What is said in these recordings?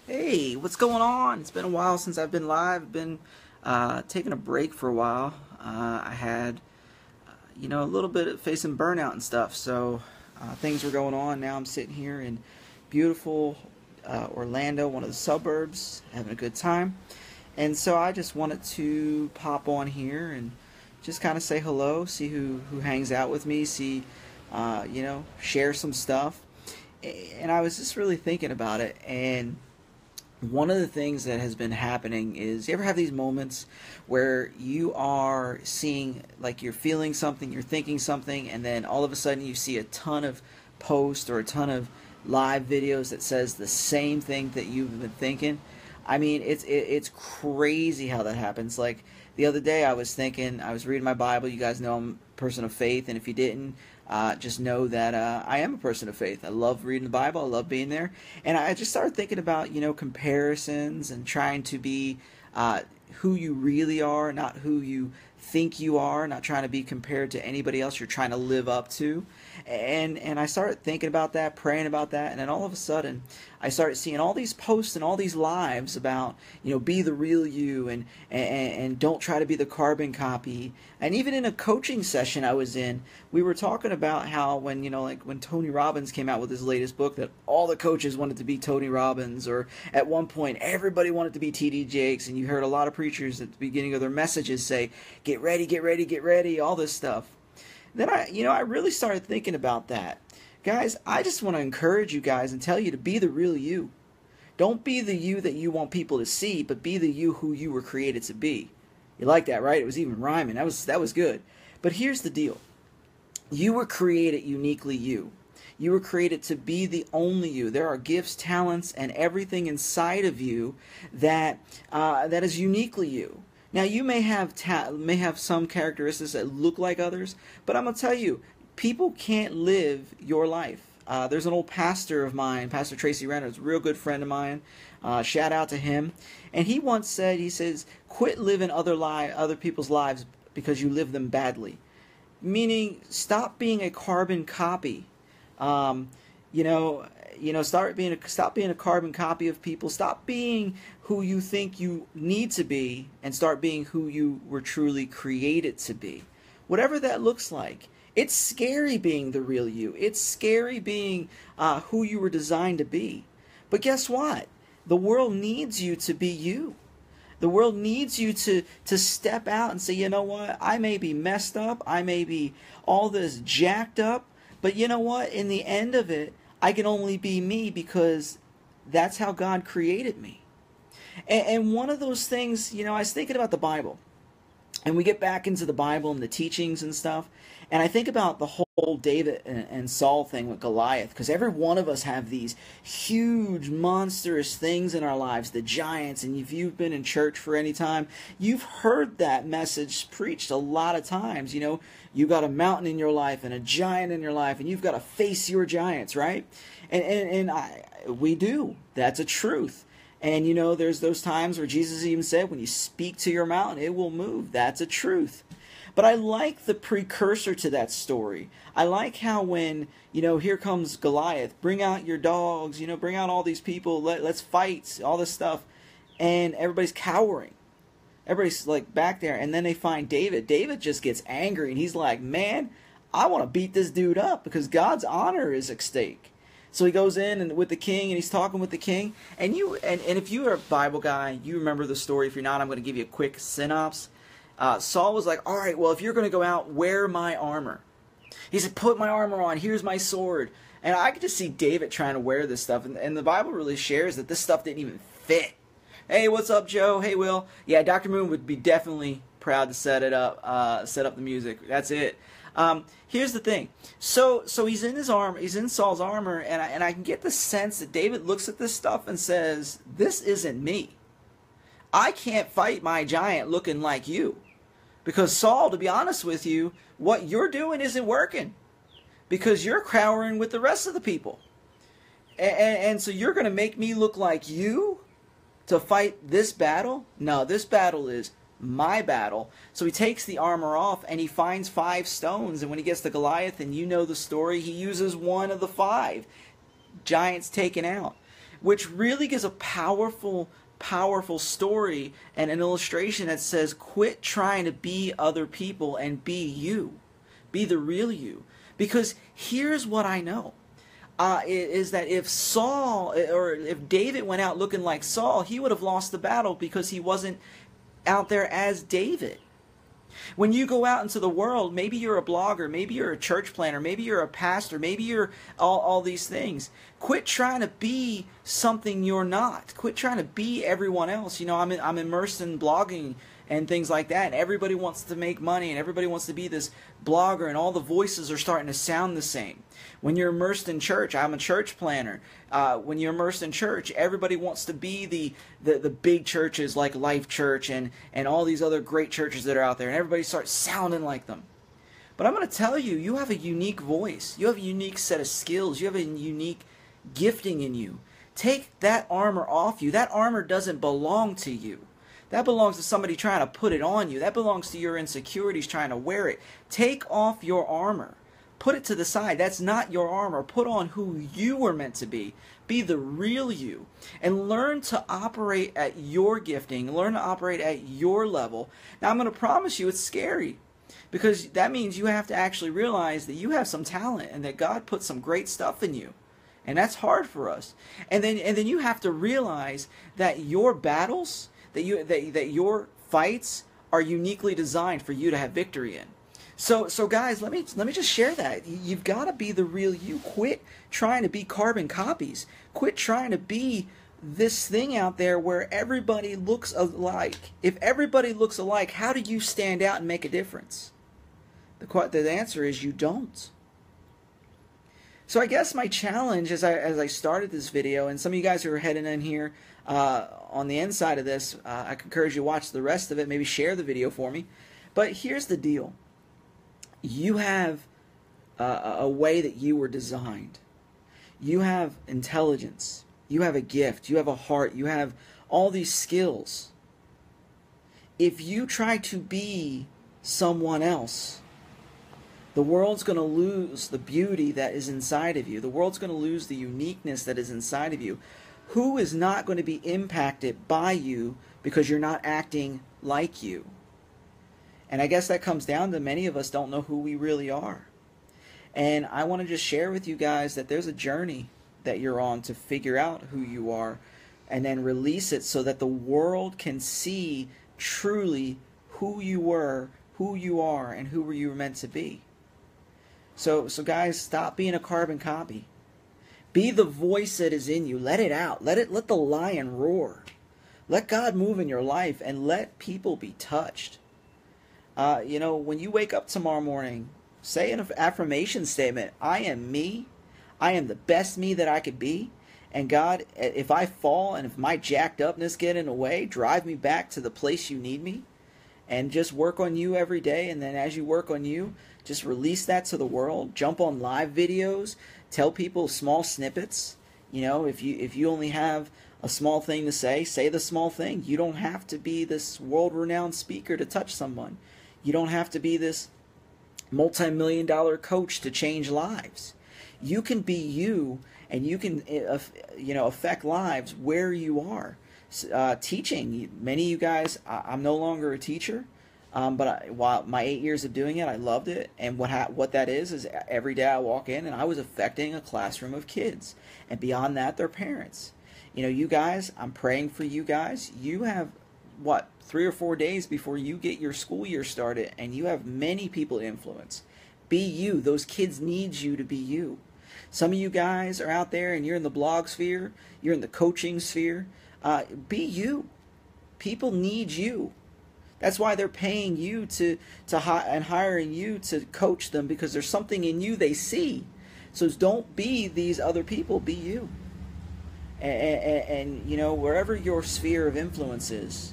Hey, what's going on? It's been a while since I've been live. I've been taking a break for a while. I had, a little bit of facing burnout and stuff, so things were going on. Now I'm sitting here in beautiful Orlando, one of the suburbs, having a good time. And so I just wanted to pop on here and just kind of say hello, see who hangs out with me, see, share some stuff. And I was just really thinking about it, and one of the things that has been happening is, you ever have these moments where you are seeing, like, you're feeling something, you're thinking something, and then all of a sudden you see a ton of posts or a ton of live videos that says the same thing that you've been thinking? I mean, it's crazy how that happens. Like, the other day I was thinking, I was reading my Bible. You guys know I'm a person of faith, and if you didn't, just know that I am a person of faith. I love reading the Bible. I love being there. And I just started thinking about, comparisons and trying to be who you really are, not who you think you are, not trying to be compared to anybody else you're trying to live up to. And I started thinking about that, praying about that, and then all of a sudden I started seeing all these posts and all these lives about, be the real you, and don't try to be the carbon copy. And even in a coaching session I was in, we were talking about how when, like when Tony Robbins came out with his latest book, that all the coaches wanted to be Tony Robbins, or at one point everybody wanted to be TD Jakes, and you heard a lot of preachers at the beginning of their messages say, get ready, get ready, get ready, all this stuff. Then I really started thinking about that. Guys, I just want to encourage you guys and tell you to be the real you. Don't be the you that you want people to see, but be the you who you were created to be. You like that, right? It was even rhyming. That was good. But here's the deal. You were created uniquely you. You were created to be the only you. There are gifts, talents, and everything inside of you that is uniquely you. Now, you may have some characteristics that look like others, but I'm going to tell you, people can't live your life. There's an old pastor of mine, Pastor Tracy Reynolds, a real good friend of mine. Shout out to him. And he once said, he says, quit living other people's lives because you live them badly. Meaning, stop being a carbon copy. Stop being a carbon copy of people. Stop being who you think you need to be, and start being who you were truly created to be. Whatever that looks like. It's scary being the real you. It's scary being who you were designed to be. But guess what? The world needs you to be you. The world needs you to step out and say, you know what? I may be messed up. I may be all this jacked up. But you know what? In the end of it, I can only be me because that's how God created me. And one of those things, I was thinking about the Bible. And we get back into the Bible and the teachings and stuff. And I think about the whole David and Saul thing with Goliath. Because every one of us have these huge, monstrous things in our lives, the giants. And if you've been in church for any time, you've heard that message preached a lot of times. You got a mountain in your life and a giant in your life, and you've got to face your giants, right? We do. That's a truth. And there's those times where Jesus even said, when you speak to your mountain, it will move. That's a truth. But I like the precursor to that story. I like how when, here comes Goliath, bring out your dogs, bring out all these people, let's fight, all this stuff. And everybody's cowering. Everybody's like back there. And then they find David. David just gets angry, and he's like, man, I want to beat this dude up because God's honor is at stake. So he goes in and with the king, and he's talking with the king. And if you're a Bible guy, you remember the story. If you're not, I'm going to give you a quick synopsis. Saul was like, all right, well, if you're going to go out, wear my armor. He said, put my armor on. Here's my sword. And I could just see David trying to wear this stuff. And the Bible really shares that this stuff didn't even fit. Hey, what's up, Joe? Hey, Will. Yeah, Dr. Moon would be definitely proud to set up the music. That's it. Here's the thing. So he's in his armor. He's in Saul's armor, and I can get the sense that David looks at this stuff and says, "This isn't me. I can't fight my giant looking like you, because Saul, to be honest with you, what you're doing isn't working, because you're cowering with the rest of the people, and so you're going to make me look like you to fight this battle? No, this battle is my battle." So he takes the armor off, and he finds 5 stones, and when he gets to Goliath, and you know the story, he uses one of the 5. Giants taken out. which really gives a powerful story and an illustration that says, quit trying to be other people and be you. Be the real you. Because here's what I know. Is that if Saul, or if David went out looking like Saul, he would have lost the battle because he wasn't out there as David. When you go out into the world, maybe you're a blogger, maybe you're a church planner, maybe you're a pastor, maybe you're all these things. Quit trying to be something you're not. Quit trying to be everyone else. You know, I'm immersed in blogging and things like that, and everybody wants to make money, and everybody wants to be this blogger, and all the voices are starting to sound the same. When you're immersed in church, I'm a church planner. When you're immersed in church, everybody wants to be the big churches like Life Church and all these other great churches that are out there, and everybody starts sounding like them. But I'm going to tell you, you have a unique voice. You have a unique set of skills. You have a unique gifting in you. Take that armor off you. That armor doesn't belong to you. That belongs to somebody trying to put it on you. That belongs to your insecurities trying to wear it. Take off your armor. Put it to the side. That's not your armor. Put on who you were meant to be. Be the real you. And learn to operate at your gifting. Learn to operate at your level. Now, I'm going to promise you it's scary. Because that means you have to actually realize that you have some talent and that God put some great stuff in you. And that's hard for us. And then you have to realize that your battles, that your fights are uniquely designed for you to have victory in. So guys, let me just share that. You've got to be the real you. Quit trying to be carbon copies. Quit trying to be this thing out there where everybody looks alike. If everybody looks alike, how do you stand out and make a difference? The answer is you don't. So I guess my challenge as I started this video, and some of you guys who are heading in here on the inside of this, I encourage you to watch the rest of it, maybe share the video for me. But here's the deal. You have a way that you were designed. You have intelligence. You have a gift. You have a heart. You have all these skills. If you try to be someone else, the world's going to lose the beauty that is inside of you. The world's going to lose the uniqueness that is inside of you. Who is not going to be impacted by you because you're not acting like you? And I guess that comes down to many of us don't know who we really are. And I want to just share with you guys that there's a journey that you're on to figure out who you are and then release it so that the world can see truly who you were, who you are, and who you were meant to be. So guys, stop being a carbon copy. Be the voice that is in you. Let it out. Let the lion roar. Let God move in your life and let people be touched. You know, when you wake up tomorrow morning, say an affirmation statement. I am me. I am the best me that I could be. And God, if I fall and if my jacked upness get in the way, drive me back to the place you need me. And just work on you every day. And then as you work on you, just release that to the world. Jump on live videos. Tell people small snippets. You know, if you only have a small thing to say the small thing. You don't have to be this world-renowned speaker to touch someone. You don't have to be this multi-million-dollar coach to change lives. You can be you, and you can affect lives where you are. Teaching, many of you guys, I'm no longer a teacher, but while my 8 years of doing it, I loved it. And what that is every day I walk in and I was affecting a classroom of kids, and beyond that, their parents. You know, you guys, I'm praying for you guys. You have 3 or 4 days before you get your school year started, and you have many people to influence. Be you. Those kids need you to be you. Some of you guys are out there and you're in the blog sphere, you're in the coaching sphere. Be you. People need you. That's why they're paying you and hiring you to coach them, because there's something in you they see. So don't be these other people. Be you. And you know, wherever your sphere of influence is,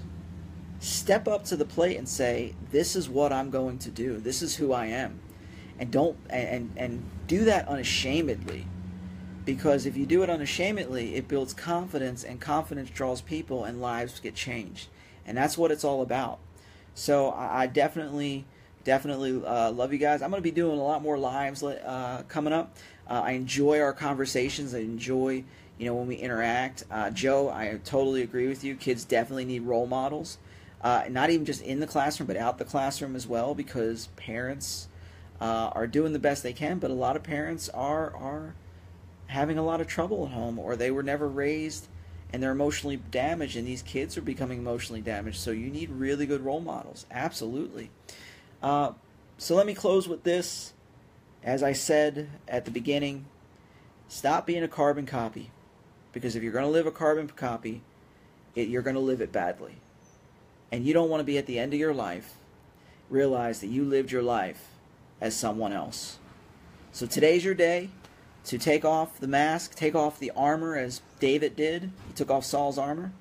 step up to the plate and say, "This is what I'm going to do. This is who I am," and do that unashamedly. Because if you do it unashamedly, it builds confidence, and confidence draws people, and lives get changed. And that's what it's all about. So I definitely love you guys. I'm going to be doing a lot more lives coming up. I enjoy our conversations. I enjoy, when we interact. Joe, I totally agree with you. Kids definitely need role models. Not even just in the classroom, but out the classroom as well, because parents are doing the best they can, but a lot of parents are having a lot of trouble at home, or they were never raised and they're emotionally damaged, and these kids are becoming emotionally damaged. So you need really good role models. Absolutely. So let me close with this. As I said at the beginning, stop being a carbon copy. Because if you're going to live a carbon copy, you're going to live it badly. And you don't want to be at the end of your life, realize that you lived your life as someone else. So today's your day to take off the mask, take off the armor as David did. He took off Saul's armor.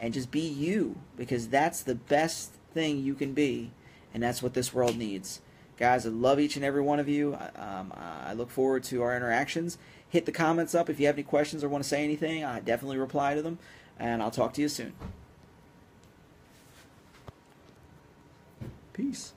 And just be you, because that's the best thing you can be. And that's what this world needs. Guys, I love each and every one of you. I look forward to our interactions. Hit the comments up if you have any questions or want to say anything. I definitely reply to them. And I'll talk to you soon. Peace.